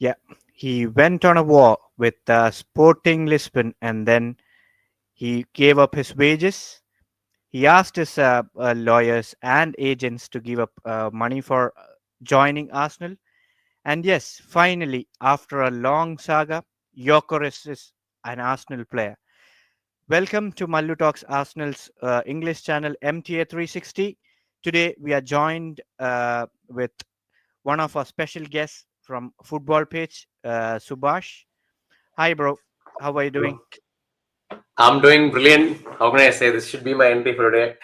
Yeah, he went on a war with Sporting Lisbon, and then he gave up his wages. He asked his lawyers and agents to give up money for joining Arsenal. And yes, finally, after a long saga, Gyökeres is an Arsenal player. Welcome to Mallu Talks Arsenal's English channel MTA 360. Today we are joined with one of our special guests from Football Page, Subhash. Hi, bro. How are you doing? I'm doing brilliant. How can I say this should be my entry for today?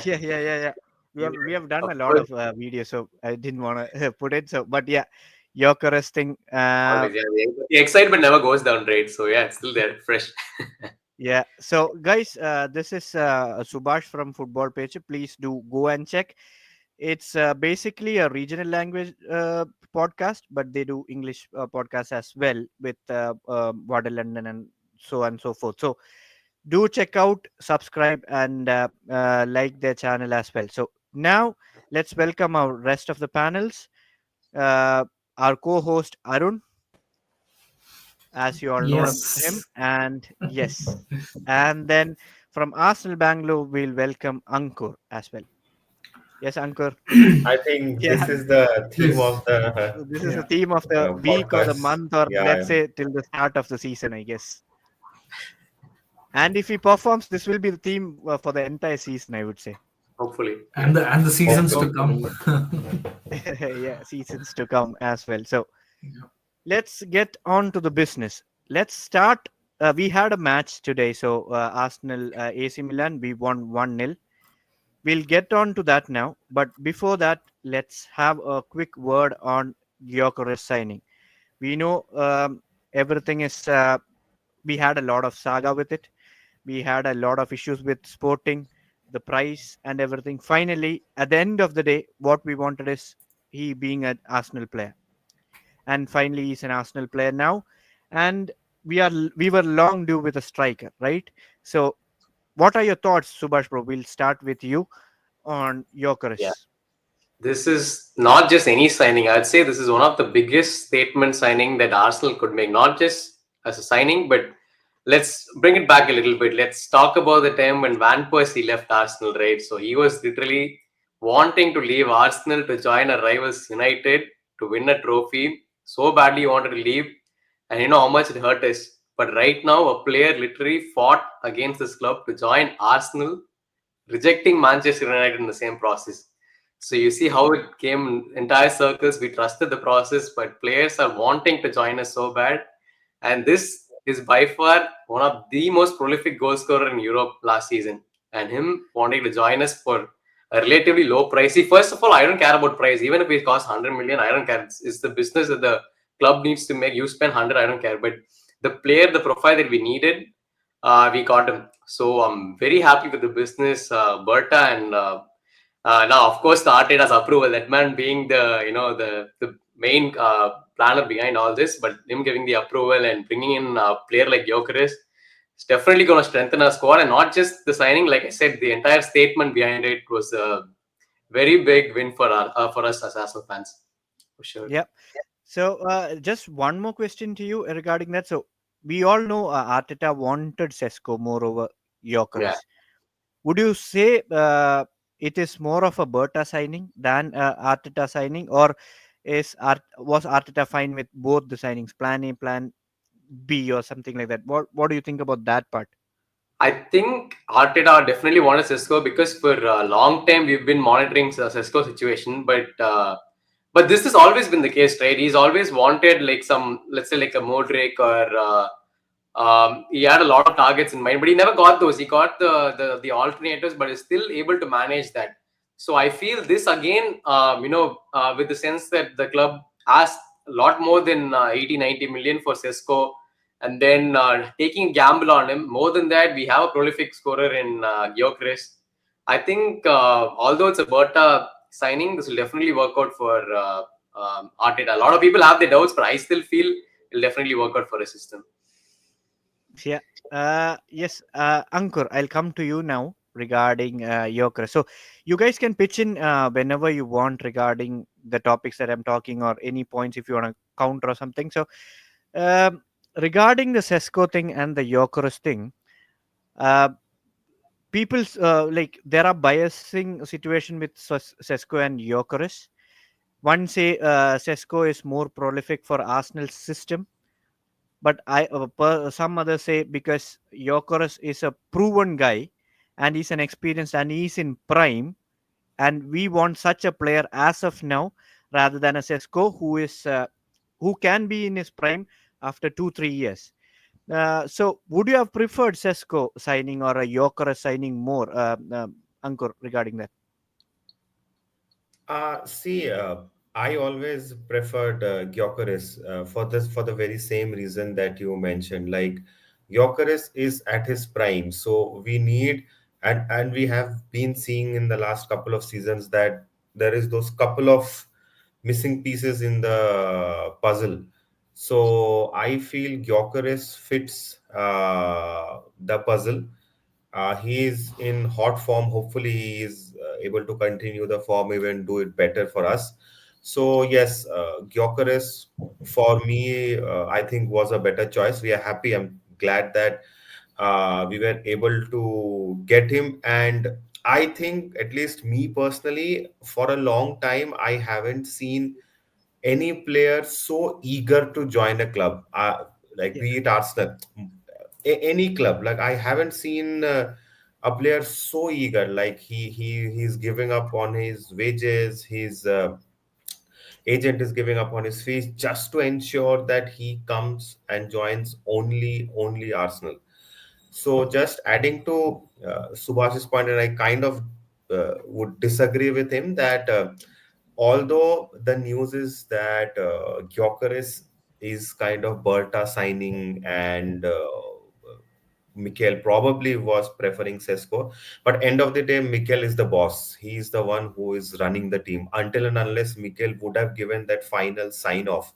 Yeah. We have done Of a lot course, of videos, so I didn't want to put it. So, but yeah, Gyökeres thing. always, yeah. The excitement never goes down, right? So yeah, it's still there, fresh. Yeah. So, guys, this is Subhash from Football Page. Please do go and check. It's basically a regional language podcast, but they do English podcasts as well with Water London and so on and so forth. So, do check out, subscribe, and like their channel as well. So, now let's welcome our rest of the panels. Uh, our co-host Arun, as you all know him, Yes. and yes, and then from Arsenal Bangalore, we'll welcome Ankur as well. Yes, Ankur. I think Yeah, this is the theme This, of the this is the yeah. theme of the week or the podcast. month, or let's Yeah, say till the start of the season, I guess. And if he performs, this will be the theme for the entire season, I would say. Hopefully, And yes. the seasons to come. hopefully. Yeah, seasons to come as well. So let's get on to the business. Let's start. We had a match today. So Arsenal AC Milan, we won 1-0. We'll get on to that now. But before that, let's have a quick word on Gyökeres signing. We know everything is. We had a lot of saga with it. We had a lot of issues with Sporting, the price and everything. Finally, at the end of the day, what we wanted is he being an Arsenal player, and finally he's an Arsenal player now. And we were long due with a striker, right? So, what are your thoughts, Subhash bro? We'll start with you on Yeah. Gyökeres. This is not just any signing. I'd say this is one of the biggest statement signing that Arsenal could make. Not just as a signing, but let's bring it back a little bit. Let's talk about the time when Van Persie left Arsenal, right? So he was literally wanting to leave Arsenal to join a rivals United to win a trophy. So badly he wanted to leave, and you know how much it hurt us. But right now, a player literally fought against this club to join Arsenal, rejecting Manchester United in the same process. So you see how it came in entire circles. We trusted the process, but players are wanting to join us so bad. And this is by far one of the most prolific goal scorer in Europe last season. And him wanting to join us for a relatively low price. See, first of all, I don't care about price. Even if it costs 100 million, I don't care. It's the business that the club needs to make. You spend 100, I don't care. But the player, the profile that we needed, we got him. So I'm very happy with the business, Berta, and now of course the Arteta's approval. That man being the the main planner behind all this, but him giving the approval and bringing in a player like Gyökeres is definitely going to strengthen our squad. And not just the signing, like I said, the entire statement behind it was a very big win for us as Arsenal fans, for sure. Yeah. So, just one more question to you regarding that. So, we all know Arteta wanted Sesko more over Yeah. Gyökeres. Would you say it is more of a Berta signing than Arteta signing, or was Arteta fine with both the signings, Plan A, Plan B, or something like that? What do you think about that part? I think Arteta definitely wanted Cisco because for a long time we've been monitoring Cisco situation, but this has always been the case, right? He's always wanted like some, let's say like a Modric or he had a lot of targets in mind, but he never got those. He got the alternatives, but is still able to manage that. So I feel this again, with the sense that the club asked a lot more than 80-90 million for Cisco, and then taking a gamble on him. More than that, we have a prolific scorer in Gyökeres. I think although it's a Berta signing, this will definitely work out for Arteta. A lot of people have their doubts, but I still feel it'll definitely work out for a system. Yeah. Yes, Ankur, I'll come to you now, regarding Gyökeres. So you guys can pitch in whenever you want regarding the topics that I'm talking, or any points if you want to counter or something. So um, regarding the Sesko thing and the Gyökeres thing, uh, people's like there are biasing situation with Sesko and Gyökeres. One say Sesko is more prolific for Arsenal's system, but some others say because Gyökeres is a proven guy and he's an experienced and he's in prime, and we want such a player as of now rather than a Sesko who can be in his prime after 2 3 years. So would you have preferred Sesko signing or a Gyökeres signing more, Ankur, regarding that? See, I always preferred Gyökeres for the very same reason that you mentioned. Like Gyökeres is at his prime, so we need, and we have been seeing in the last couple of seasons that there is those couple of missing pieces in the puzzle. So I feel Gyökeres fits the puzzle. He is in hot form. Hopefully, he is able to continue the form, even do it better for us. So yes, Gyökeres for me, I think was a better choice. We are happy. I'm glad that we were able to get him. And I think, at least me personally, for a long time, I haven't seen any player so eager to join a club, like Yeah. be it Arsenal, any club. Like I haven't seen a player so eager. Like he's giving up on his wages. His agent is giving up on his fees just to ensure that he comes and joins only Arsenal. So just adding to Subhash's point, and I kind of would disagree with him that although the news is that Gyökeres is kind of Berta signing, and Mikel probably was preferring Sesko, but end of the day, Mikel is the boss. He is the one who is running the team. Until and unless Mikel would have given that final sign off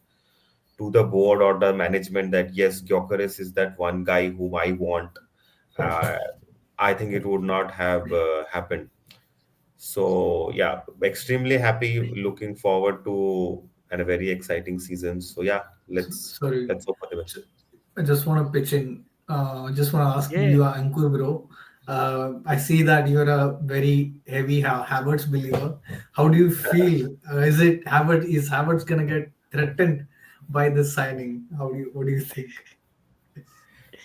to the board or the management that yes, Gyökeres is that one guy whom I want, uh, I think it would not have happened. So yeah, extremely happy, looking forward to a very exciting season. So yeah, Sorry, let's hope for the best. I just want to pitch in. Just want to ask Yeah. you, Ankur, bro. I see that you're a very heavy Havertz believer. How do you feel? Is it Havertz? Is Havertz gonna get threatened by this signing? What do you think?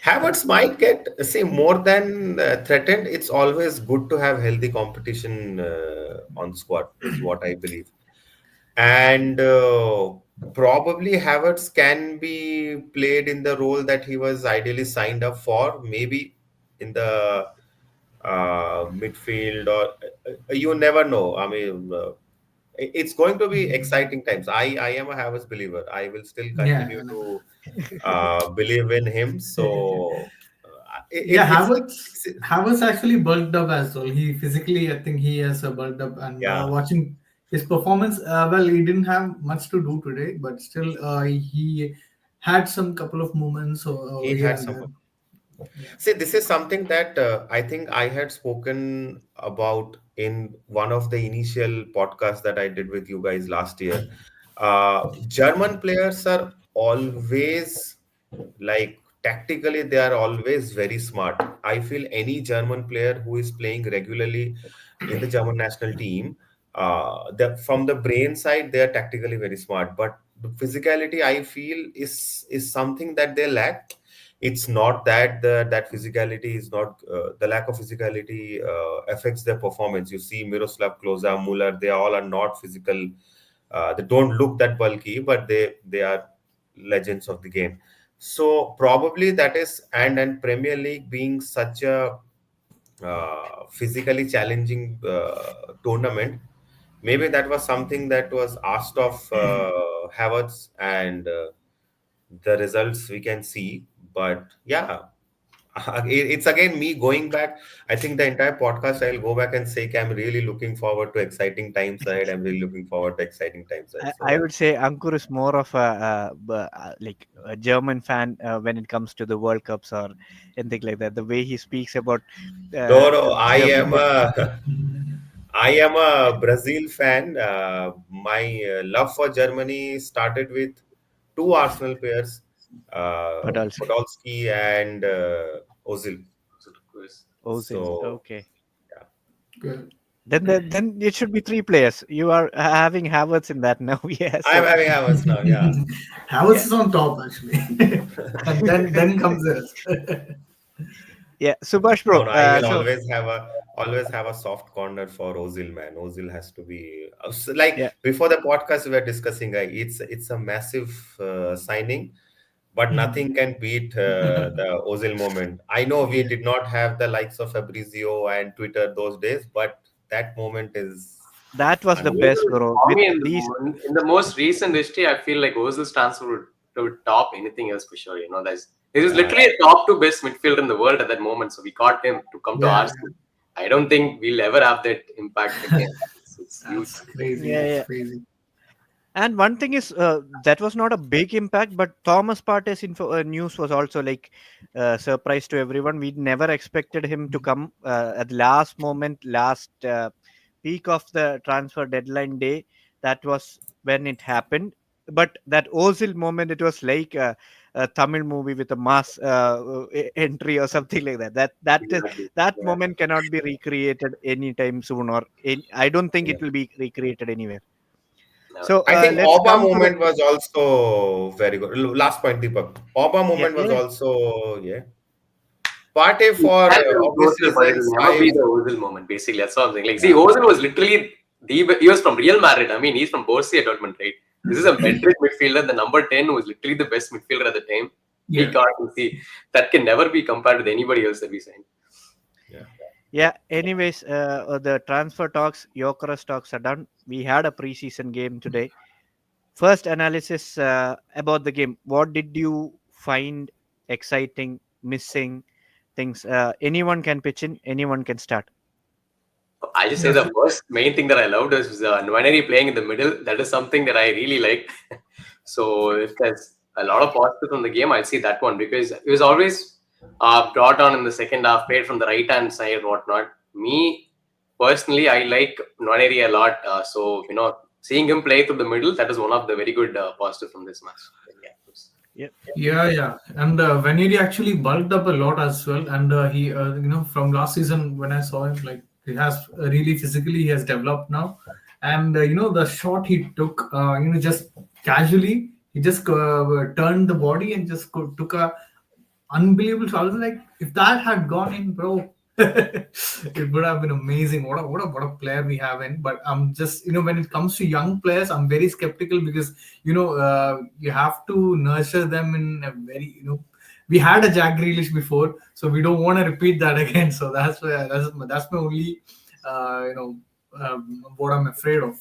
Havertz might get, see, more than threatened. It's always good to have healthy competition on squad, is what I believe. And probably Havertz can be played in the role that he was ideally signed up for, maybe in the midfield, or you never know. I mean, it's going to be exciting times. I am a Havertz believer. I will still continue Yeah, to believe in him. So yeah. it's Havertz actually bulked up as well. He physically, I think he has bulked up, and yeah, watching his performance, well, he didn't have much to do today, but still, he had some couple of moments he here had and some. there. Yeah. See, this is something that I think I had spoken about in one of the initial podcasts that I did with you guys last year. German players are always, like, tactically, they are always very smart. I feel any German player who is playing regularly in the German national team, from the brain side, they are tactically very smart. But the physicality, I feel, is something that they lack. It's not that that physicality is not the lack of physicality affects their performance. You see Miroslav Klose, Muller, they all are not physical. They don't look that bulky, but they are legends of the game. So probably that is, and Premier League being such a physically challenging tournament, maybe that was something that was asked of Havertz, and the results we can see. But yeah, It's again me going back. I think the entire podcast I'll go back and say, "Okay, I'm really looking forward to exciting times ahead. I'm really looking forward to exciting times ahead." So I yeah. would say Ankur is more of like a German fan when it comes to the World Cups or anything like that. The way he speaks about No, no, German football. I am a Brazil fan. My love for Germany started with two Arsenal players, Podolski. Podolski and Ozil. So, of course. Ozil. So Okay. yeah, Good. Then it should be three players. You are having Havertz in that now. Yeah. I'm So having Havertz now. Yeah. Havertz yeah, is on top actually, and then comes the rest. yeah. Subhash No, bro. no, I will So always have a soft corner for Ozil, man. Ozil has to be like yeah. before the podcast we were discussing. It's a massive signing, but nothing can beat the Ozil moment. I know we Yeah. did not have the likes of Fabrizio and Twitter those days, but that moment is That was the unreal. best, Ozil, bro. for With me, these, in the most recent history, I feel like Ozil's transfer would top anything else for sure. You know, this is Yeah, literally a top two best midfielder in the world at that moment. So we got him to come to Yeah, Arsenal. I don't think we'll ever have that impact again. It's huge. that's crazy. yeah, That's yeah. crazy. And one thing is that was not a big impact, but Thomas Partey's news was also like surprise to everyone. We never expected him to come at the last moment, last week of the transfer deadline day. That was when it happened. But that Ozil moment, it was like a Tamil movie with a mass entry or something like that. Exactly. That Yeah. moment cannot be recreated anytime soon, or I don't think yeah. it will be recreated anywhere. No. So I think let's Oba come to the moment was also very good. Last point, Deepak. Oba yeah, moment was yeah. also yeah. Partey It for can be obvious closer, but reasons. it'll never be I the Ozil moment. Basically, that's what I'm saying. Like, see, yeah. Ozil was literally he was from Real Madrid. I mean, he's from Borussia Dortmund, right? This is a Madrid midfielder. The number 10 was literally the best midfielder at the time. He Yeah. got to see that can never be compared with anybody else that we signed. Yeah. Yeah. Anyways, the transfer talks, Jokeres talks are done. We had a preseason game today. First analysis about the game. What did you find exciting, missing things? Anyone can pitch in. Anyone can start. I just say Yeah. the first main thing that I loved was Nwaneri playing in the middle. That is something that I really liked. So if there's a lot of positives on the game, I'll see that one because it was always brought on in the second half, played from the right hand side, whatnot. Me personally, I like Nwaneri a lot. So seeing him play through the middle, that is one of the very good positives from this match. Yeah, it was- Yep. Yeah, yeah, and Vaneri actually bulked up a lot as well. And he, from last season when I saw him, like he has really physically he has developed now. And the shot he took, just casually, he just turned the body and just took a unbelievable shot. I was like, if that had gone in, bro, it would have been amazing. What a player we have in. But I'm just when it comes to young players, I'm very skeptical because you have to nurture them in a very we had a Jack Grealish before, so we don't want to repeat that again. So that's my only what I'm afraid of.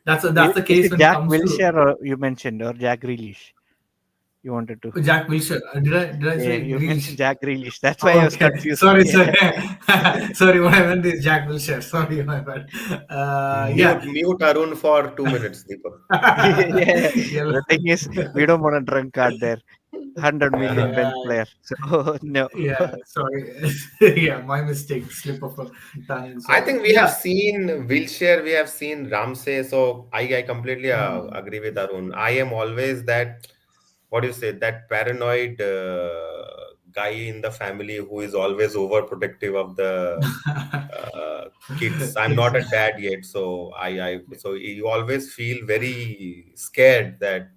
That's the Is case it when it Jack comes to Wilshere or you mentioned or Jack Grealish? You wanted to. Jack Wilshere. Did I Yeah, say you mentioned Grealish? Jack Grealish. That's why I Oh, was okay. confused. Sorry, Yeah. sorry. Sorry, what I meant is Jack Wilshere. Sorry, my bad. Yeah. Mute Arun for 2 minutes, Deepak. Yeah. Yeah. The thing is, we don't want a drunk card there. 100 million bench Yeah. player. So no. Yeah. Sorry. Yeah, my mistake. Slip of a tongue. I So, think we have yeah. seen Wilshere, we have seen Ramsey. So I completely Mm. agree with Arun. I am always that, what do you say, that paranoid guy in the family who is always overprotective of the kids. I'm not a Exactly. dad yet, so so you always feel very scared that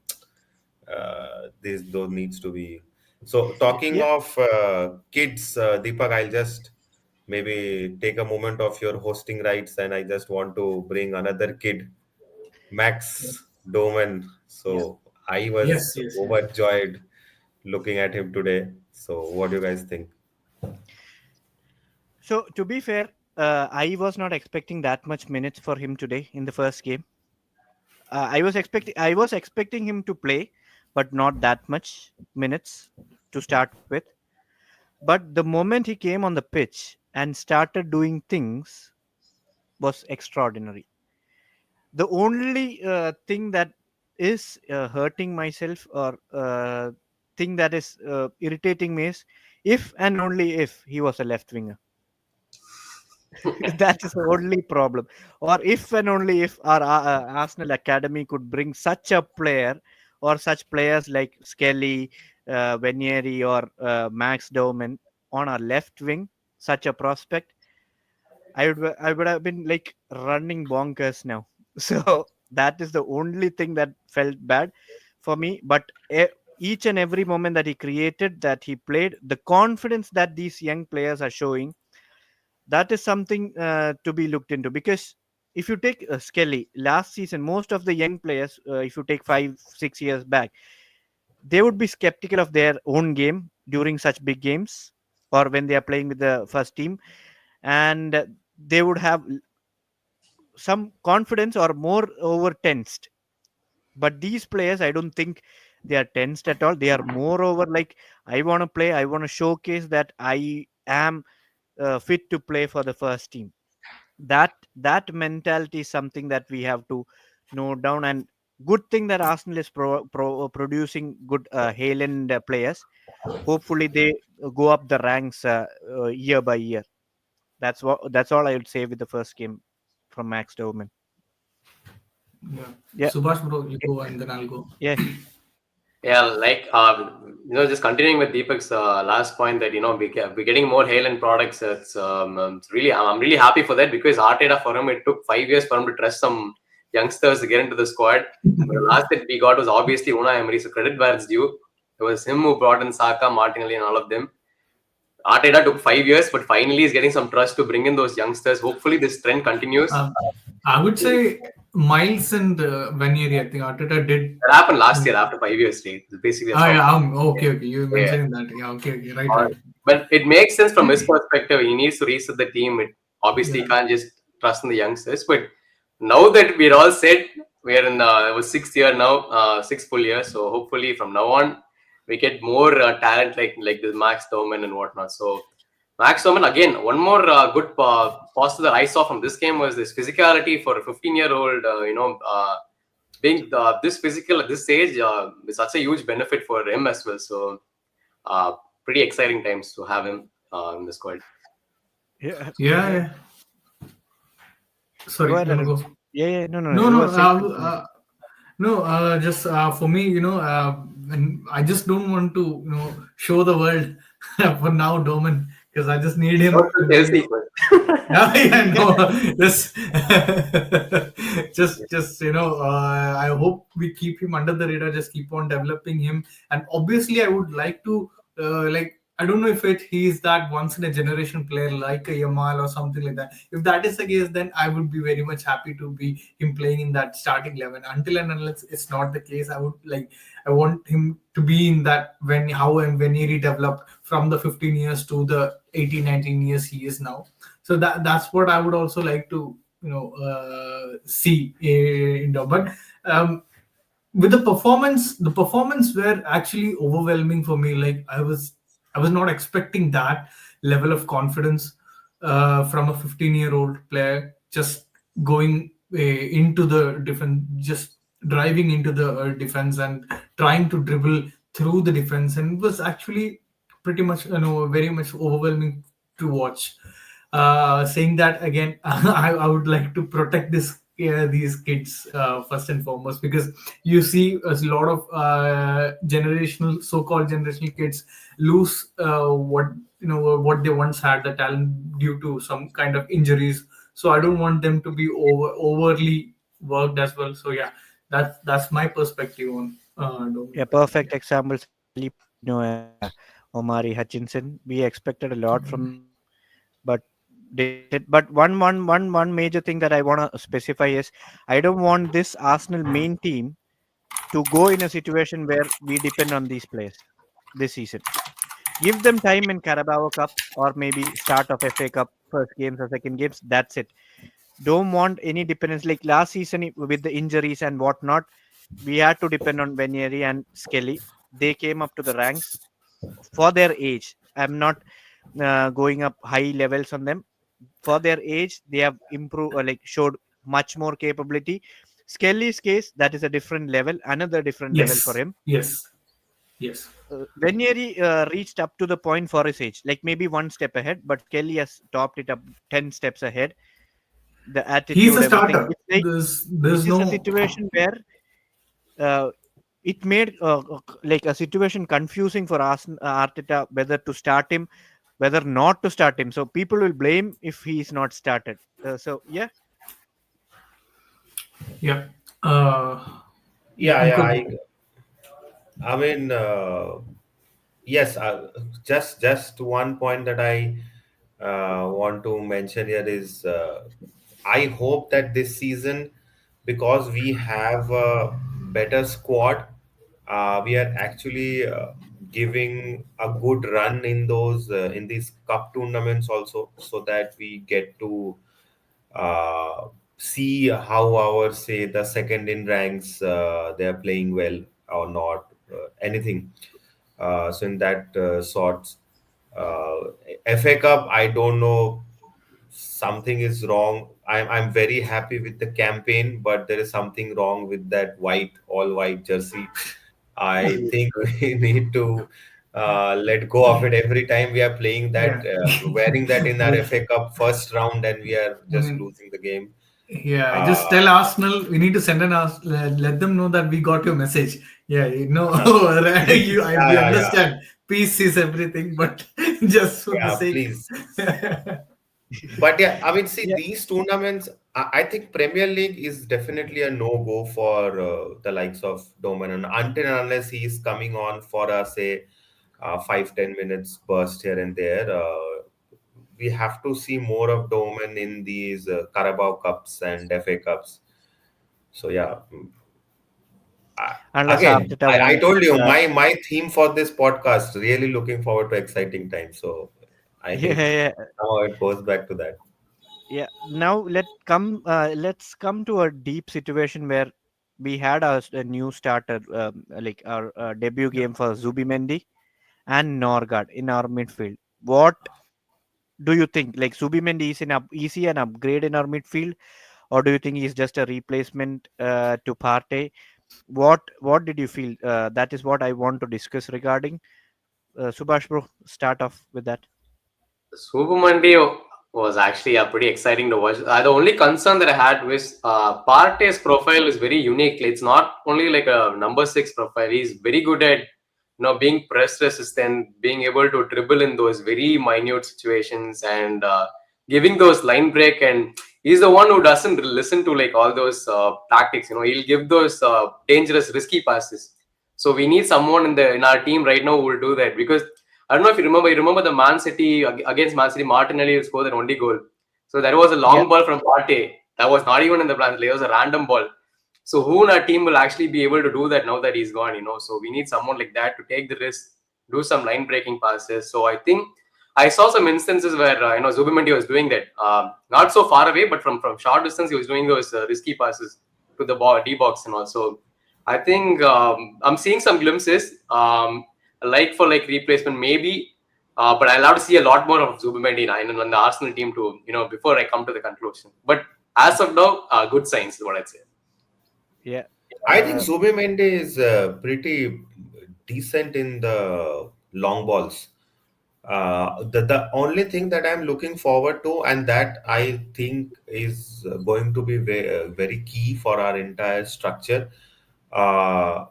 this those needs to be. So talking Yeah. of kids, Deepak, I'll just maybe take a moment of your hosting rights, and I just want to bring another kid, Max Doman. Yeah. So I Yes, was yes, yes. overjoyed looking at him today. So what do you guys think? So to be fair, I was not expecting that much minutes for him today in the first game. I was expecting him to play, but not that much minutes to start with. But the moment he came on the pitch and started doing things was extraordinary. The only thing that is hurting myself, or thing that is irritating me, is if and only if he was a left winger. That is the only problem. Or if and only if our Arsenal academy could bring such a player, or such players like Skelly, Venieri, or Max Doman on our left wing, such a prospect, I would have been like running bonkers now. So that is the only thing that felt bad for me. But each and every moment that he created, that he played, the confidence that these young players are showing, that is something to be looked into. Because if you take Skelly last season, most of the young players, if you take 5 6 years back, they would be skeptical of their own game during such big games, or when they are playing with the first team, and they would have some confidence, or more over tensed. But these players, I don't think they are tensed at all. They are more over like, I want to play, I want to showcase that I am fit to play for the first team. That mentality is something that we have to note down. And good thing that Arsenal is producing good Haaland players. Hopefully they go up the ranks year by year. That's all I would say with the first game from Max Doman. Yeah. Yeah. Subhash, bro, you go and then I'll go. Yeah. Yeah, like just continuing with Deepak's last point that we're getting more Haaland products. It's really I'm really happy for that, because Arteta, for him, it took 5 years for him to trust some youngsters to get into the squad. But the last that we got was obviously Unai Emery, so credit where it's due. It was him who brought in Saka, Martinelli, and all of them. Arteta took 5 years, but finally he's getting some trust to bring in those youngsters. Hopefully this trend continues. Um, I would say Miles and Vanieri, I think Arteta did. That happened last year after 5 years straight. Basically, that's Ah, how. yeah, okay, okay. You Yeah. mentioned that. Yeah, okay, right, Uh, right. but it makes sense from his perspective. He needs to reset the team. It obviously Yeah. can't just trust in the youngsters. But now that we're all set, we're in our sixth year now, sixth full year. So hopefully from now on, we get more talent like this Max Doman and whatnot. So Max Doman, again, one more good positive that I saw from this game was this physicality for a 15-year-old. Being this physical at this age is such a huge benefit for him as well. So uh, pretty exciting times to have him in the squad. Yeah. Yeah, yeah. Go Sorry, ahead, you wanna Arun. go? Yeah, yeah. No, no, no. No, You no, were saying something. no. Just for me, and I just don't want to, show the world for now, Doman, because I just need Not him to to be, Chelsea, but yeah, yeah, no, just, I hope we keep him under the radar. Just keep on developing him, and obviously, I would like to, I don't know if he's that once in a generation player like a Yamal or something like that. If that is the case, then I would be very much happy to be him playing in that starting 11. Until and unless it's not the case, I want him to be in that how and when he developed from the 15 years to the 18, 19 years he is now. So that's what I would also like to see in Dom. But with the performance were actually overwhelming for me. Like I was not expecting that level of confidence from a 15-year-old player, just going into the defense, just driving into the defense and trying to dribble through the defense, and it was actually pretty much, very much overwhelming to watch. Saying that again, I would like to protect these kids first and foremost, because you see a lot of so-called generational kids lose what they once had, the talent, due to some kind of injuries. So I don't want them to be overly worked as well. So yeah, that's my perspective on Yeah, Domin. perfect example. Sally Pochettino and Omari Hutchinson. We expected a lot from them, but they didn't hit. But one major thing that I want to specify is, I don't want this Arsenal main team to go in a situation where we depend on these players this season. Give them time in Carabao Cup, or maybe start of FA Cup first games or second games. That's it. Don't want any dependence like last season with the injuries and whatnot. We had to depend on Venieri and Skelly. They came up to the ranks for their age. I'm not going up high levels on them. For their age, they have improved, like showed much more capability. Skelly's case, that is a different level, another different level for Yes, him. yes, yes. Venieri reached up to the point for his age, like maybe one step ahead, but Skelly has topped it up 10 steps ahead. The He's attitude, a everything. starter. It's like this There's is a no. situation where uh, it made like a situation confusing for Arteta whether to start him, whether not to start him. So people will blame if he is not started. So yeah, Yeah. Uh, Yeah, you yeah. could. I mean, yes. Just one point that I want to mention here is I hope that this season, because we have a better squad, we are actually giving a good run in those in these cup tournaments also, so that we get to uh, see how our, say, the second in ranks, they are playing well or not, anything. So in that sorts, uh, FA Cup, I don't know, something is wrong. I'm very happy with the campaign, but there is something wrong with that all white jersey. I think we need to let go of it every time we are playing that, Yeah. wearing that in our Just, FA Cup first round, and we are I just mean, losing the game. yeah, Uh, just tell Arsenal we need to send an let them know that we got your message. Yeah, you know, yeah, we yeah, yeah, understand. Peace is everything, but just for the yeah. sake. Please. But yeah, I mean, see, yeah, these tournaments, I think Premier League is definitely a no-go for the likes of Doman, and until and unless he is coming on for a, say, 5-10 minutes burst here and there. We have to see more of Doman in these Carabao Cups and FA Cups. So yeah, unless again, Arteta I wants. told you my theme for this podcast. Really looking forward to exciting times. So I Yeah, yeah, now it goes back to that. yeah. Now let's come to a deep situation where we had a new starter, like our debut Yeah. game for Zubimendi and Norgard in our midfield. What do you think? Like Zubimendi is he an upgrade in our midfield, or do you think he's just a replacement to Partey? What did you feel? That is what I want to discuss regarding. Subhash, bro, start off with that. Super Monday was actually pretty exciting to watch. The only concern that I had was Partey's profile is very unique. It's not only like a number six profile. He's very good at being press resistant, being able to dribble in those very minute situations, and giving those line break. And he's the one who doesn't listen to like all those tactics. He'll give those dangerous, risky passes. So we need someone in our team right now who will do that, because I don't know if you remember. You remember the Man City against Man City, Martinelli scored that only goal. So that was a Yeah, long ball from Partey. That was not even in the plans. It was a random ball. So who in our team will actually be able to do that now that he's gone? So we need someone like that to take the risk, do some line breaking passes. So I think I saw some instances where Zubimendi was doing that, not so far away, but from short distance he was doing those risky passes to the ball, D box, and also I think I'm seeing some glimpses. Like for like replacement maybe, but I'll have to see a lot more of Zubimendi and the Arsenal team to before I come to the conclusion. But as of now, good signs is what I'd say. yeah, I think uh, Zubimendi is pretty decent in the long balls. The only thing that I'm looking forward to, and that I think is going to be very key for our entire structure.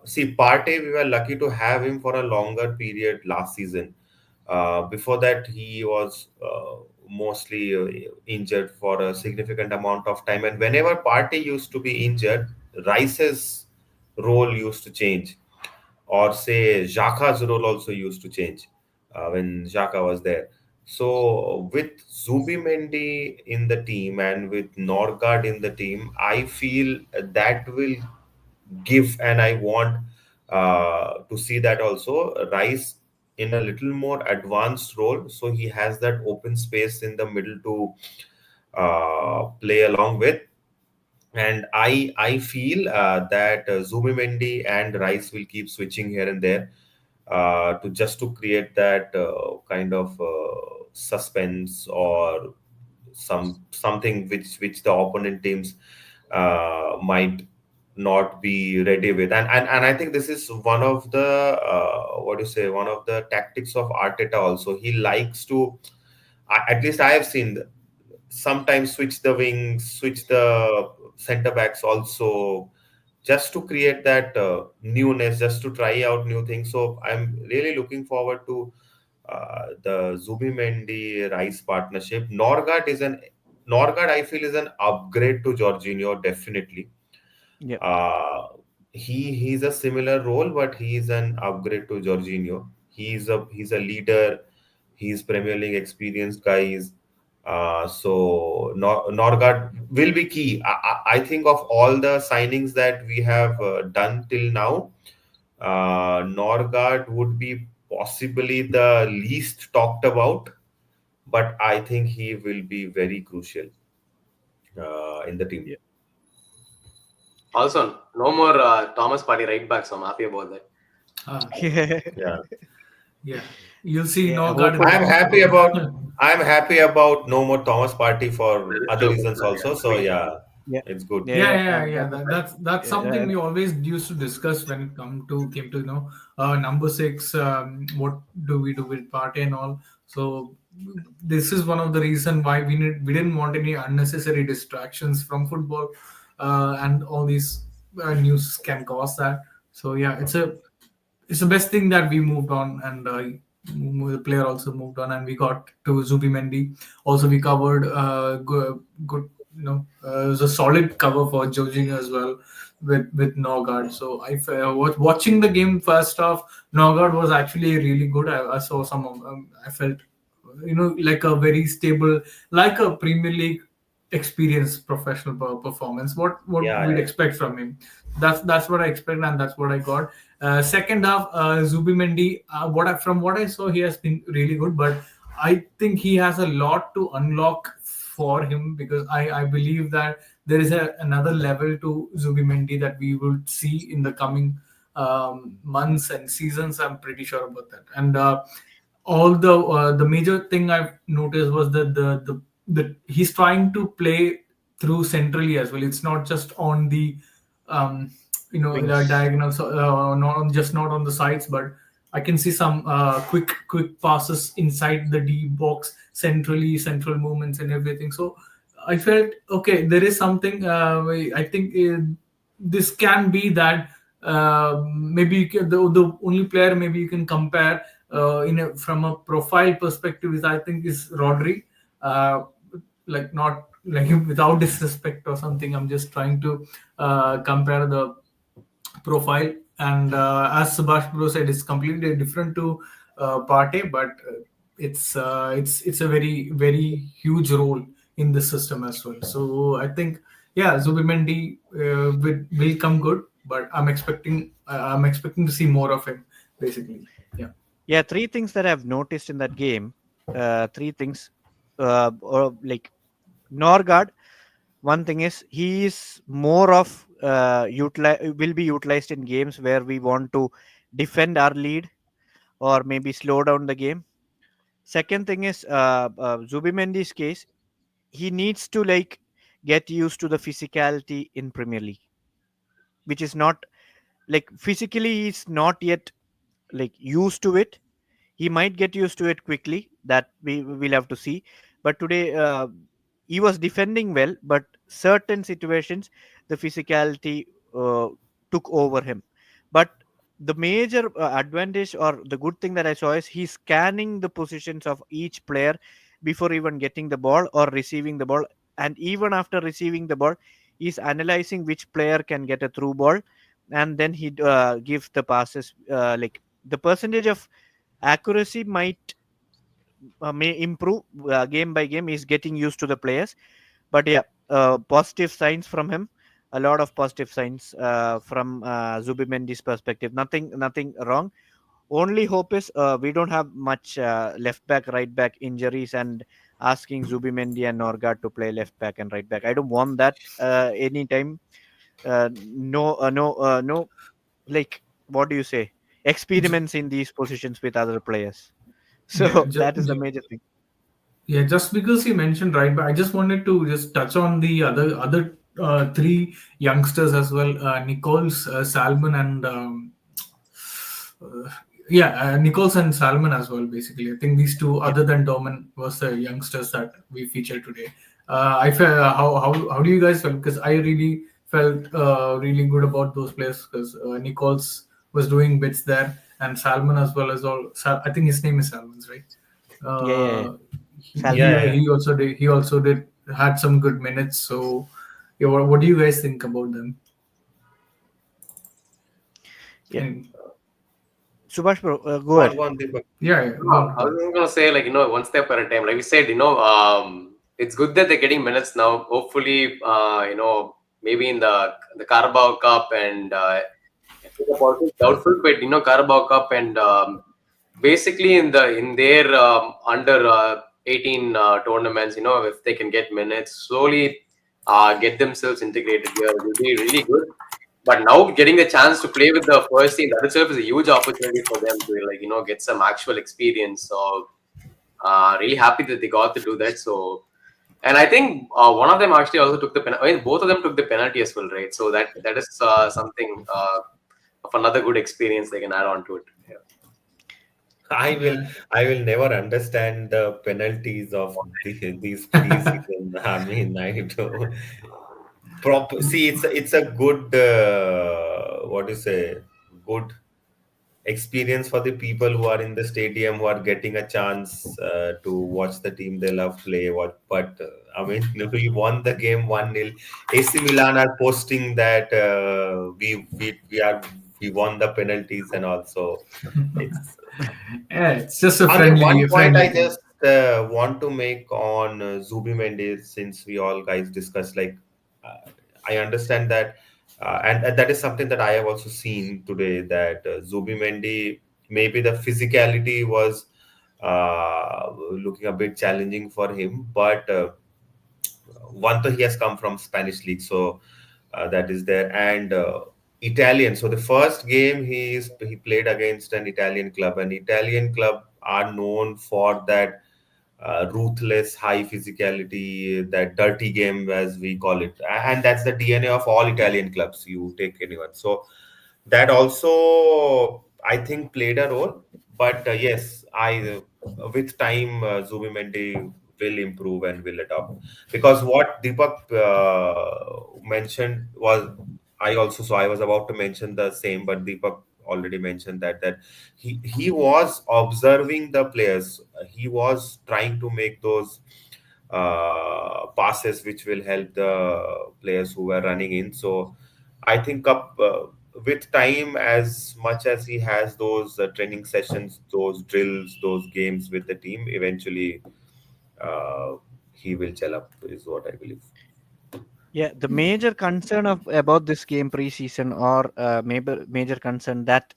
See, Partey, we were lucky to have him for a longer period last season. Before that, he was mostly injured for a significant amount of time. And whenever Partey used to be injured, Rice's role used to change, or say Xhaka's role also used to change when Xhaka was there. So with Zubimendi in the team and with Norgard in the team, I feel that will give, and I want to see that also Rice in a little more advanced role, so he has that open space in the middle to play along with. And I feel that Zubimendi and Rice will keep switching here and there. to just to create that kind of suspense or something which the opponent teams might not be ready with. And I think this is one of the what do you say, one of the tactics of Arteta also. He likes to, at least I have seen, sometimes switch the wings, switch the center backs also, just to create that newness, just to try out new things. So I'm really looking forward to the Zubimendi Rice partnership. Norgard, I feel, is an upgrade to Jorginho, definitely. Yeah. Uh, he's a similar role, but he's an upgrade to Jorginho. He's a leader. He's Premier League experienced guys. So Norgard will be key. I think of all the signings that we have done till now, Norgard would be possibly the least talked about, but I think he will be very crucial in the team. Yeah. Also, no more Thomas Partey right back, so I'm happy about that. Ah, Yeah. yeah. You'll see Yeah, no guard in hopefully. the I'm happy midfield. about I'm happy about no more Thomas Party for That is other true. reasons also. So yeah, Yeah. it's good. Yeah, Yeah, yeah. yeah, yeah. That's something Uh, we always used to discuss when it came to number six. What do we do with party and all? So this is one of the reason why we didn't want any unnecessary distractions from football, and all these news can cause that. So yeah, it's the best thing that we moved on, and the player also moved on, and we got to Zubimendi. Also, we covered good, it was a solid cover for Jorginho as well with Norgard. So was watching the game first half. Norgard was actually really good. I saw some of I felt like a very stable, like a Premier League experienced professional performance. What Yeah, we'd yeah. expect from him. That's what I expect, and that's what I got. Second half, Zubimendi, from what I saw, he has been really good, but I think he has a lot to unlock for him, because I believe that there is another level to Zubimendi that we will see in the coming months and seasons. I'm pretty sure about that. And all the major thing I've noticed was that the he's trying to play through centrally as well. It's not just on the um, the Wings. diagonals, not on the sides, but I can see some quick passes inside the D box, central movements and everything. So I felt okay. There is something. I think this can be that. Maybe the only player maybe you can compare from a profile perspective is, I think, is Rodri. Uh, like, not like without disrespect or something. I'm just trying to compare the profile. And as Subhash Bro said, it's completely different to Partey, but it's a very huge role in the system as well. So I think, yeah, Zubimendi will come good, but I'm expecting to see more of him, basically. Yeah. Yeah, three things that I've noticed in that game. Three things. Or like Norgard. One thing is he is more of will be utilized in games where we want to defend our lead or maybe slow down the game. Second thing is Zubimendi's case. He needs to like get used to the physicality in Premier League, which is not like physically he's not yet like used to it. He might get used to it quickly. That we will have to see. But today he was defending well, but certain situations the physicality uh, took over him. But the major advantage or the good thing that I saw is he's scanning the positions of each player before even getting the ball or receiving the ball. And even after receiving the ball, he's analyzing which player can get a through ball, and then he gives the passes. Like the percentage of accuracy might may improve game by game. He's getting used to the players. But yeah, positive signs from him. A lot of positive signs from Zubimendi's perspective. Nothing wrong. Only hope is we don't have much left back, right back injuries and asking Zubimendi and Norgard to play left back and right back. I don't want that anytime. No, no. Like, what do you say? experiments in these positions with other players. Yeah, So that is the major thing. yeah, just because you mentioned right, but I just wanted to just touch on the other three youngsters as well, Nichols, Salmon, and uh, Nichols and Salmon as well. Basically, I think these two, Yeah, other than Doman, was the youngsters that we featured today. I felt how do you guys feel? Because I really felt really good about those players because Nichols was doing bits there, and Salmon as well as all. I think his name is Salmon's, right? yeah. Uh, he, Salmon. he Yeah, yeah. he also did had some good minutes. So, yeah, what do you guys think about them? Yeah, And Subhash bro, go Go on, ahead. go on, Deepak. yeah, No, go I on. was gonna say, like, one step at a time. Like we said, it's good that they're getting minutes now. Hopefully, maybe in the Carabao Cup and doubtful, but Carabao Cup and basically in their under 18 tournaments, if they can get minutes, slowly get themselves integrated here, it will be really good. But now getting the chance to play with the first team, that itself is a huge opportunity for them to, like, get some actual experience. So really happy that they got to do that. So, and I think one of them actually also took the penalty. I mean, both of them took the penalty as well, right? So that is something of another good experience they can add on to it. Yeah. I will Yeah. I will never understand the penalties of these pre-season. I mean, I do see it's a good what do you say, good experience for the people who are in the stadium who are getting a chance to watch the team they love play. But I mean, we won the game 1-0. AC Milan are posting that we won the penalties, and also it's Yeah, it's just a only one friendly point friendly I thing. just want to make on Zubi Mendes, since we all guys discussed. Like, I understand that, and that is something that I have also seen today. That Zubi Mendy, maybe the physicality was looking a bit challenging for him, but one, he has come from Spanish league, so that is there, and Italian. So the first game he played against an Italian club. An Italian club are known for that ruthless, high physicality, that dirty game as we call it, and that's the DNA of all Italian clubs. You take anyone, so that also I think played a role. But yes, I with time Zubimendi will improve and will adopt, because what Deepak mentioned was, I was about to mention the same, but Deepak already mentioned that he was observing the players. He was trying to make those passes which will help the players who were running in. So I think with time, as much as he has those training sessions, those drills, those games with the team, eventually uh, he will gel up, is what I believe. Yeah, the major concern of about this game preseason, or major concern that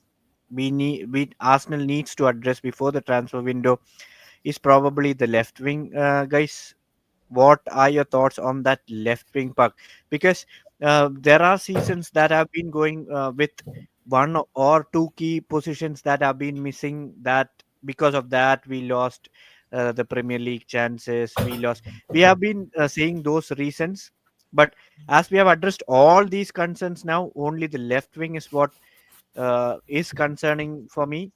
we Arsenal needs to address before the transfer window, is probably the left wing, guys. What are your thoughts on that left wing puck? Because there are seasons that have been going with one or two key positions that have been missing. That because of that we lost the Premier League chances. We have been saying those reasons, but as we have addressed all these concerns now, only the left wing is what is concerning for me.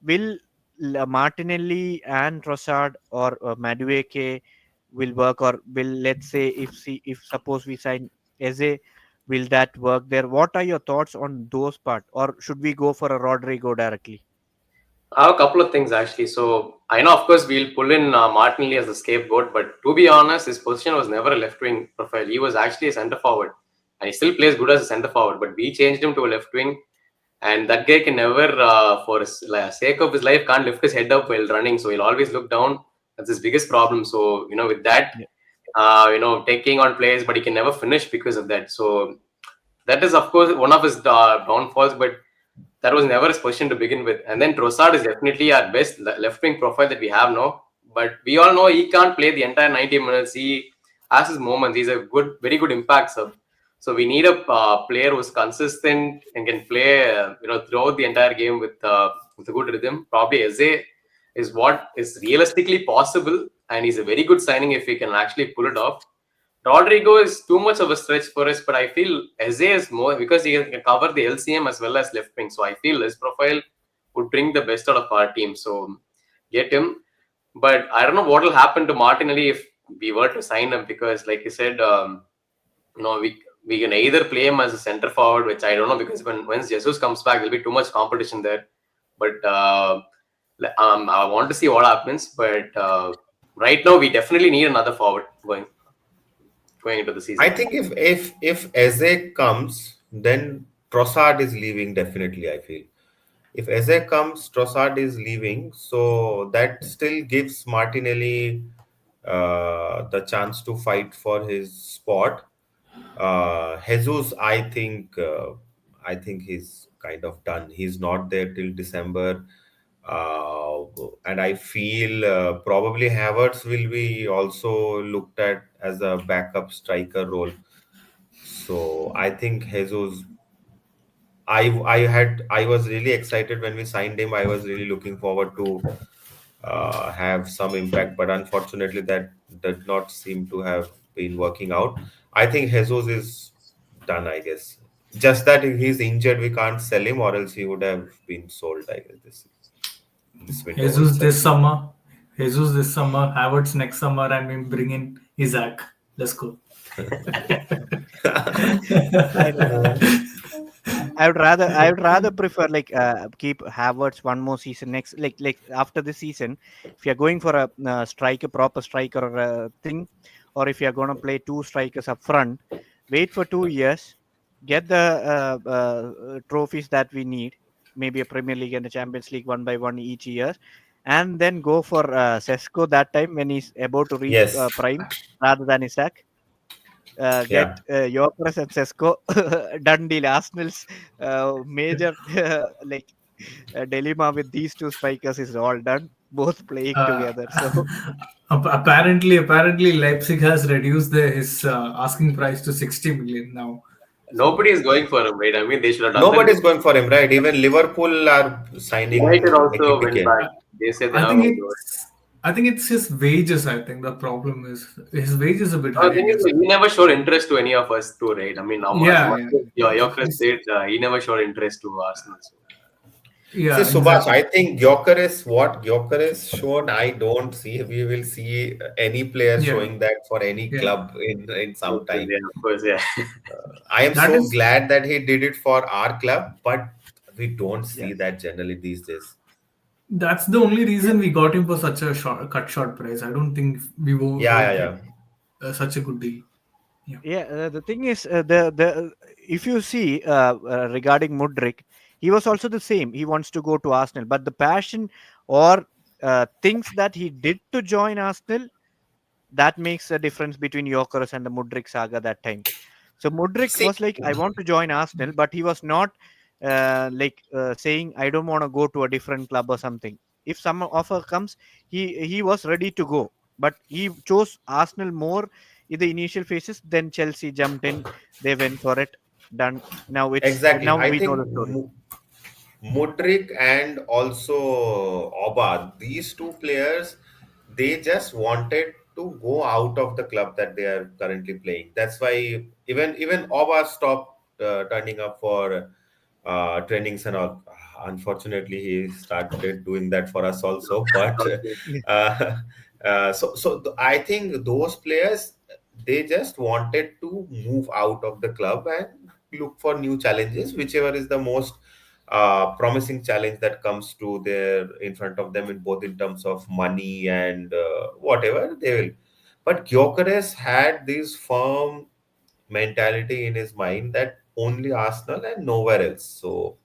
Will Martinelli and Trossard or Madueke will work, or will, let's say, if suppose we sign Eze, will that work there? What are your thoughts on those part, or should we go for a Rodrigo directly? I have a couple of things actually. So I know, of course, we'll pull in Martinelli as the scapegoat, but to be honest, his position was never a left wing profile. He was actually a centre forward, and he still plays good as a centre forward. But we changed him to a left wing, and that guy can never, for his sake of his life, can't lift his head up while running. So he'll always look down. That's his biggest problem. So with that, Yeah, taking on players, but he can never finish because of that. So that is, of course, one of his downfalls. But that was never his position to begin with. And then Trossard is definitely our best left wing profile that we have now. But we all know he can't play the entire 90 minutes. He has his moments. He's a very good impact sub. So we need a player who's consistent and can play, throughout the entire game with a good rhythm. Probably Eze is what is realistically possible, and he's a very good signing if he can actually pull it off. Rodrigo is too much of a stretch for us, but I feel Eze is more because he can cover the LCM as well as left wing. So I feel his profile would bring the best out of our team. So get him. But I don't know what will happen to Martinelli if we were to sign him, because, like you said, we can either play him as a center forward, which I don't know, because once Jesus comes back, there'll be too much competition there. But I want to see what happens. But right now, we definitely need another forward going into the season. I think if Eze comes, then Trossard is leaving definitely. I feel if Eze comes, Trossard is leaving, so that still gives Martinelli the chance to fight for his spot. Jesus, I think he's kind of done. He's not there till December, and I feel probably Havertz will be also looked at as a backup striker role. So I think Jesus. I was really excited when we signed him. I was really looking forward to have some impact, but unfortunately that did not seem to have been working out. I think Jesus is done, I guess. Just that if he's injured, we can't sell him, or else he would have been sold, I guess, this window Jesus itself. this summer, Jesus this summer, Havertz next summer, and we bring in Isaac. Let's go. I know. I would rather prefer like keep Havertz one more season next, like after this season. If you're going for a proper striker or a thing, or if you're gonna play two strikers up front, wait for 2 years, get the trophies that we need, maybe a Premier League and a Champions League one by one each year, and then go for Sesko that time when he's about to reach Yes. prime, rather than Isaac. Yeah. Get Yorkers and Sesko done deal. Arsenal's major like dilemma with these two strikers is all done. Both playing Uh, together. So apparently, Leipzig has reduced his asking price to 60 million now. Nobody So is going for him, right? I mean, they should have done that. Nobody's going for him, right? Even Liverpool are United signing also went Ekitike. back. They said they're I not think going to do it. it's his wages. I think the problem is his wages is a bit No, high, the I thing is, guess. he never showed interest to any of us too, right? I mean, as Yeah, much yeah, as Gyökeres He's- did, he never showed interest to Arsenal. So. See, yeah, Subhash, exactly. I think what Gyökeres shown, I don't see. We will see any player Yeah, showing that for any yeah. club in some time. Yeah, of course, yeah. I am That so is glad that he did it for our club, but we don't yeah, see that generally these days. that's the only yeah, reason we got him for such a short price. I don't think we Yeah, would yeah, get yeah. such a good deal. Yeah, yeah. The thing is, the if you see regarding Mudrik, he was also the same. He wants to go to Arsenal, but the passion or things that he did to join Arsenal, that makes a difference between Jokeris and the Mudrik saga that time. So Mudrik See, was like, I want to join Arsenal, but he was not saying I don't want to go to a different club or something. If some offer comes, he was ready to go, but he chose Arsenal more in the initial phases. Then Chelsea jumped in, they went for it, done. exactly. Now I we know think the story. Mudrik and also Oba, these two players, they just wanted to go out of the club that they are currently playing. That's why even Oba stopped turning up for trainings and all. Unfortunately, he started doing that for us also. But Yeah, uh, I think those players, they just wanted to move out of the club and look for new challenges, whichever is the most promising challenge that comes to their in front of them, in both in terms of money and whatever they will. But Gyökeres had this firm mentality in his mind that only Arsenal and nowhere else. So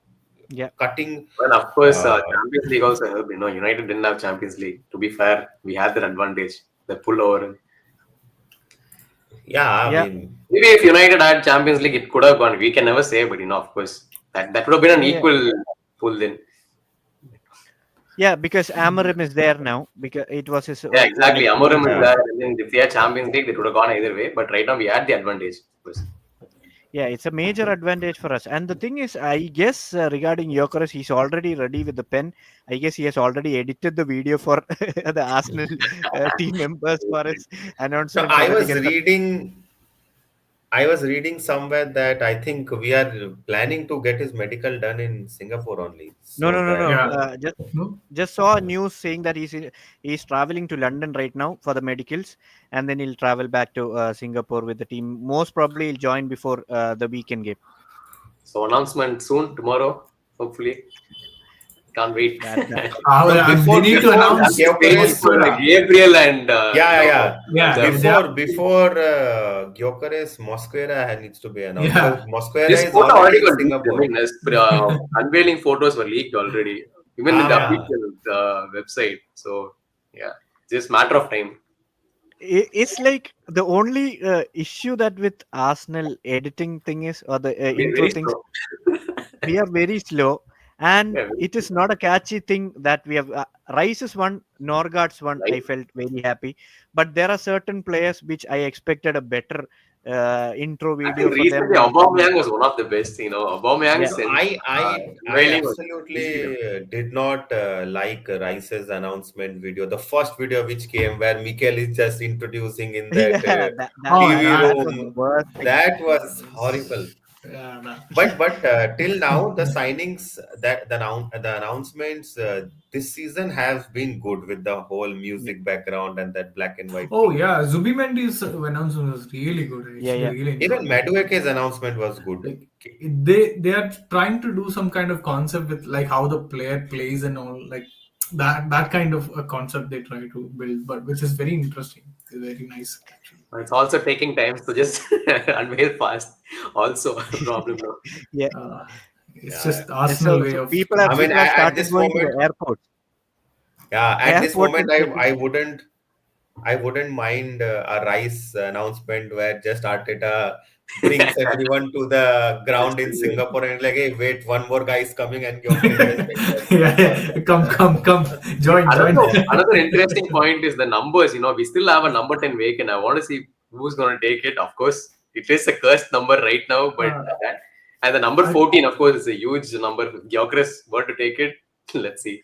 yeah, cutting, Well, of course, uh, Champions League also helped. United didn't have Champions League. To be fair, we had that advantage, the pullover. yeah, I yeah, mean, Maybe if United had Champions League, it could have gone. We can never say, but of course, that would have been an yeah. equal pull then. Yeah, because Amarim is there now. Because it was his Yeah, exactly. like Amorim his is yeah, there. And then if we had Champions League, they would have gone either way. But right now, we had the advantage. Of course. Yeah, it's a major advantage for us. And the thing is, I guess regarding Gyökeres, he's already ready with the pen. I guess he has already edited the video for the Arsenal team members for his No, announcement so that he can. I was reading somewhere that I think we are planning to get his medical done in Singapore only, No, so no, no, that no. Yeah. No? Just saw a news saying that he's traveling to London right now for the medicals, and then he'll travel back to Singapore with the team. Most probably, he'll join before the weekend game. So announcement soon tomorrow. Hopefully, can't wait. That no, They need to We have announce to wait for Mosquera. Gabriel and yeah, yeah, yeah. Yeah, the, they are, Before Gyökeres, Mosquera needs to be announced because yeah. Mosquera this is photo already already in got leaked. I Singapore. mean, as unveiling photos were leaked already, even in the Yeah. Yeah, official website. So yeah, just matter of time. it's like the only issue that with Arsenal editing thing is, or the Very, intro very things, slow. we are very slow, and Yeah, it is not a catchy thing that we have. Rice's one, Norgard's one, I right. felt very happy, but there are certain players which I expected a better intro I video think for them, recently or maybe. Aubameyang was one of the best. Yeah, Aubameyang's no, and I unveiling was easily absolutely did not like Rice's announcement video. The first video which came where Mikel is just introducing in that yeah, that Oh, that TV that that. was the room. worst thing. That was horrible. Yeah, that. But till now, the signings that the announcements this season have been good with the whole Yeah, music background and that black and white Oh, theme. yeah. Zubimendi's announcement was really good. I yeah, actually yeah. really Even enjoyed that. Madueke's announcement was good. Like they are trying to do some kind of concept with like how the player plays and all, like that kind of a concept they try to build, but which is very interesting. It's very nice actually. it's also taking time to just unveil fast. Also a problem now. Yeah. Uh, it's Yeah, just So Arsenal way so of people I have mean, people have at started this going to the moment, airport. yeah, at this Airport moment, and checking. I wouldn't mind a Rice announcement where just Arteta brings everyone to the That's ground in brilliant. Singapore and like, hey, wait, one more guy is coming and Gyökeres just enters. yeah, yeah. Come, join. Another interesting point is the numbers. We still have a number 10 vacant. I want to see who's going to take it. Of course, it is a cursed number right now, but uh, and the number I, 14, of course, is a huge number. If Gyökeres were to take it, let's see.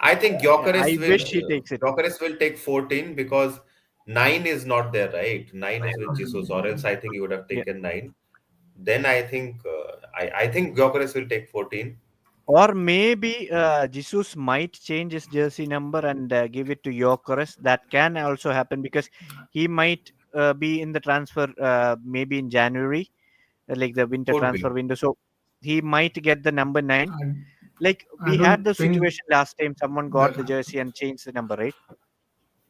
I think Yeah, I wish he takes it. Gyökeres will take 14 because 9 is not there, right? 9 is with Jesus, or else I think he would have Yeah. taken 9. Then I think I think Gyökeres will take 14. Or maybe Jesus might change his jersey number and give it to Gyökeres. That can also happen because he might be in the transfer maybe in January, like the winter Could transfer be. window. So he might get the number 9. I Like I we had don't the think situation last time, someone got that. the jersey and changed the number, right?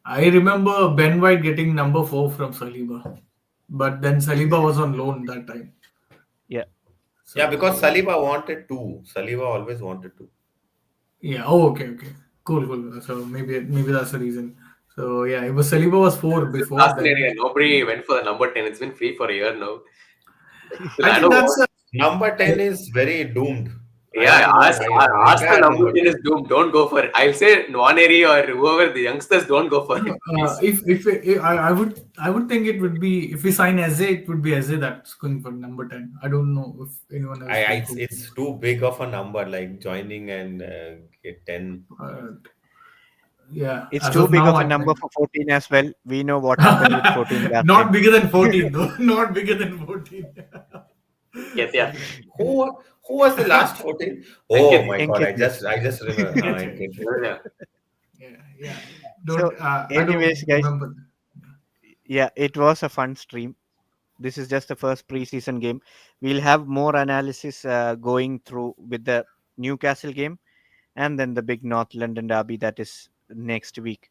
I remember Ben White getting number 4 from Saliba, but then Saliba was on loan that time. Yeah. Yeah, because So Saliba wanted to. Saliba always wanted to. yeah. Oh, okay. Cool. So maybe that's the reason. So yeah, it was Saliba was 4 This is before then. fascinating. Nobody went for the number 10. It's been free for a year now. Still, I I think know that's what. a, Number 10 is very doomed. I Yeah, don't know. I Arsenal regard number number 10 is 10. doomed. Don't go for it. I'll say Nwaneri or whoever, the youngsters, don't go for it, please. if I would think it would be if we sign Eze, it would be Eze that's going for number 10. I don't know if anyone else will go. It's too big of a number, like joining and get 10. Yeah, It's as too of big now, of a I number think. for 14 as well. We know what happened with 14 last Not time. bigger than 14 though. Not bigger than 14. Yes, yeah. Who was the last 14? Oh Ankit. my God! Enkit. I just remember. Okay. Yeah. Yeah. So, Don't I anyways, don't guys, remember. yeah, it was a fun stream. This is just the first preseason game. We'll have more analysis going through with the Newcastle game and then the big North London derby that is next week.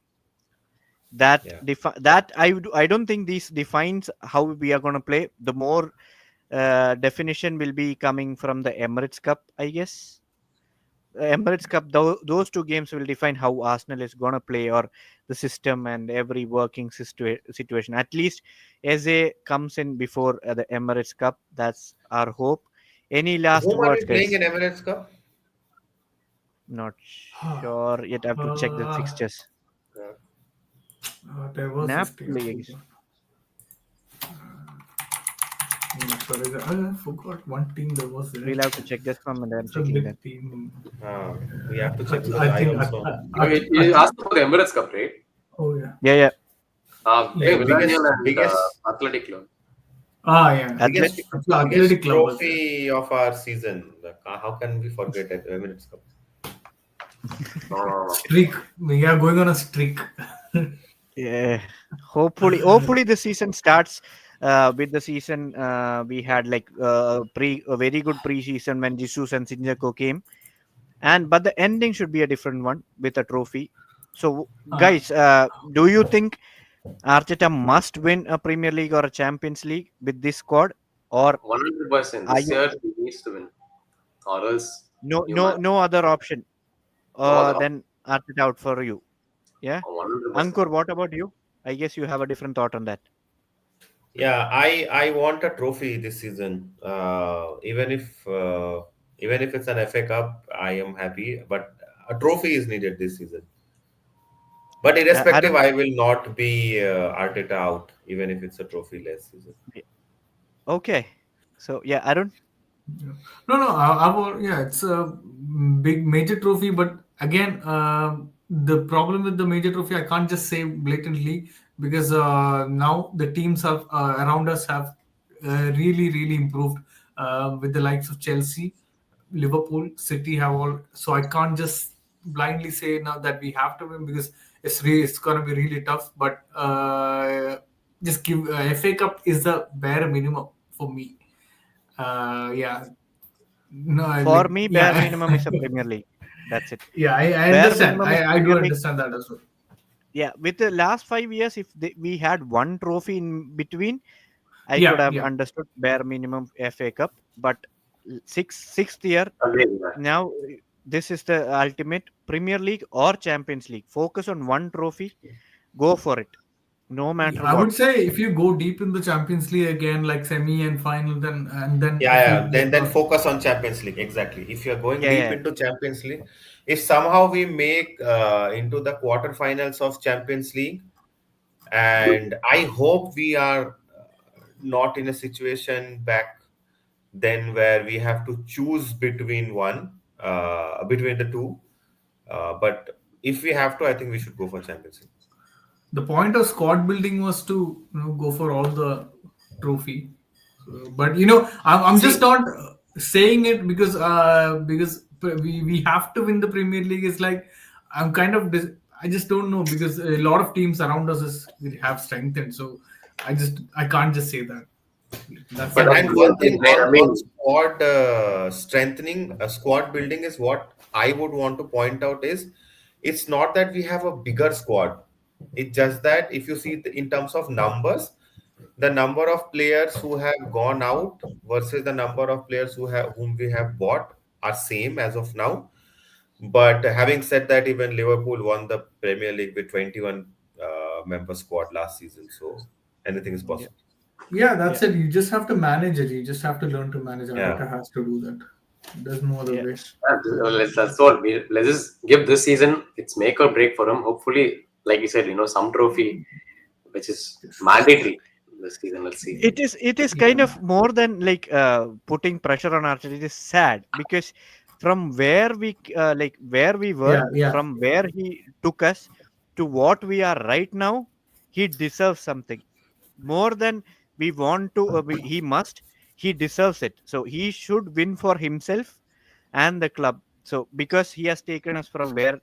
Yeah. That I don't think this defines how we are going to play. The more definition will be coming from the Emirates Cup, I guess. Emirates Cup, those two games will define how Arsenal is going to play or the system and every working situation. At least Eze comes in before the Emirates Cup. That's our hope. Any last Whom are words, we playing guys? in Emirates Cup? Not sure yet. I have to check the Uh, fixtures. there was this team. Napoli, I guess. Sorry, I forgot one team that was there. We'll have to check. Just 1 minute. I'm It's a checking that. big team. We have to check because I I think. also You asked about the Emirates Cup, right? Oh yeah. Yeah, yeah. Yeah. Villarreal and biggest Athletic Club. Yeah. biggest Athletic. Athletic Club was there. trophy of our season. Like, how can we forget it? Emirates Cup. No. Streak. We are going on a streak. Yeah. Hopefully the season starts with the season we had like a very good pre-season when Jesus and Sinjako came, and but the ending should be a different one with a trophy. So Uh, guys, do you think Arteta must win a Premier League or a Champions League with this squad, or 100%. are This you year he needs to win, or else you might no other option no other option. than Arteta out for you? Yeah, 100%. Ankur, what about you? I guess you have a different thought on that. Yeah, I want a trophy this season. Even if it's an FA Cup, I am happy. But a trophy is needed this season. But I irrespective, don't. I will not be Arteta out, even if it's a trophy less season. Okay, so yeah, I don't. Yeah. No, no. Yeah, it's a big major trophy, but again, the problem with the major trophy, I can't just say blatantly because now the teams have around us have really, really improved with the likes of Chelsea, Liverpool, City have all. So I can't just blindly say now that we have to win because it's going to be really tough. But just give FA Cup is the bare minimum for me. Yeah, no, For like me, bare yeah, minimum is a Premier League. That's it. yeah. I Bare understand. minimum is I do Premier League. understand that as well. Yeah, with the last 5 years, if we had one trophy in between, I could Yeah, have yeah. understood bare minimum FA Cup. But sixth year Again, yeah. now, this is the ultimate Premier League or Champions League. Focus on one trophy. Go for it, no matter I what. would say if you go deep in the Champions League again, like semi and final, then Yeah, if you yeah. Then focus on Champions League. Exactly. If you're going Yeah, deep yeah, into Champions League, if somehow we make into the quarterfinals of Champions League, and I hope we are not in a situation back then where we have to choose between the two. But if we have to, I think we should go for Champions League. the point of squad building was to go for all the trophy. So, but I'm just See, not saying it because we have to win the Premier League. Is like I'm kind of I just don't know because a lot of teams around us have strengthened. So I can't just say that. That's Yeah, the but that's main and the issue. real one thing, thing right? I on mean, squad strengthening, squad building is what I would want to point out is it's not that we have a bigger squad. It's just that if you see in terms of numbers, the number of players who have gone out versus the number of players whom we have bought are same as of now. But having said that, even Liverpool won the Premier League with 21 member squad last season, so anything is yeah, possible. Yeah, yeah, that's it. You just have to manage it. You just have to learn to manage. Yeah. Arteta has to do that. There's no other way. yes. that's all. Let's just give this season it's make or break for him. Hopefully, like you said, some trophy which is mandatory this season. Let's see. It is kind Yeah, of more than like putting pressure on Archer. It is sad because from where where we were, yeah, yeah. from where he took us to what we are right now, he deserves something more than we want to. He must. He deserves it. So he should win for himself and the club. So because he has taken us from where,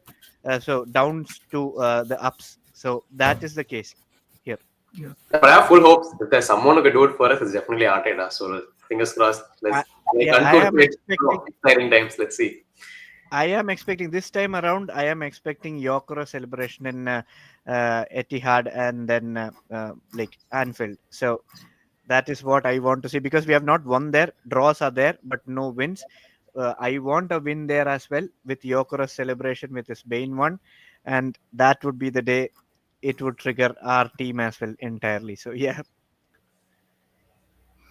so downs to the ups. So that is the case here. Yeah. But I have full hopes. If there's someone who can do it for us, it's definitely Arteta. So fingers crossed. I, Let's like yeah, I Ankur am said, expecting. exciting times. Let's see. I am expecting this time around. I am expecting Yokoro celebration in Etihad and then like Anfield. So that is what I want to see because we have not won there. Draws are there, but no wins. I want a win there as well with Yokoro celebration with his Spain one, and that would be the day it would trigger our team as well entirely. So yeah.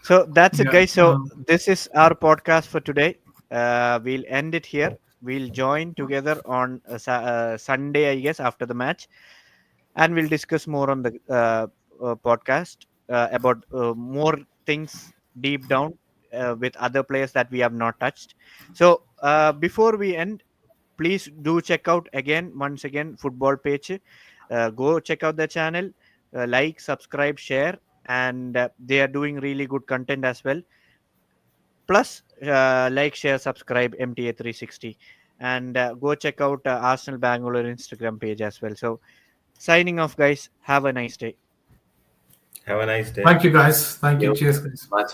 So that's it, Yeah. guys. So this is our podcast for today. We'll end it here. We'll join together on Sunday, I guess, after the match, and we'll discuss more on the podcast about more things deep down with other players that we have not touched. So before we end, please do check out again, once again, football page. Go check out the channel, like, subscribe, share, and they are doing really good content as well. Plus, like, share, subscribe MTA 360, and go check out Arsenal Bangalore Instagram page as well. So, signing off, guys. Have a nice day. Have a nice day. Thank you, guys. Thank you. You Cheers, guys. much.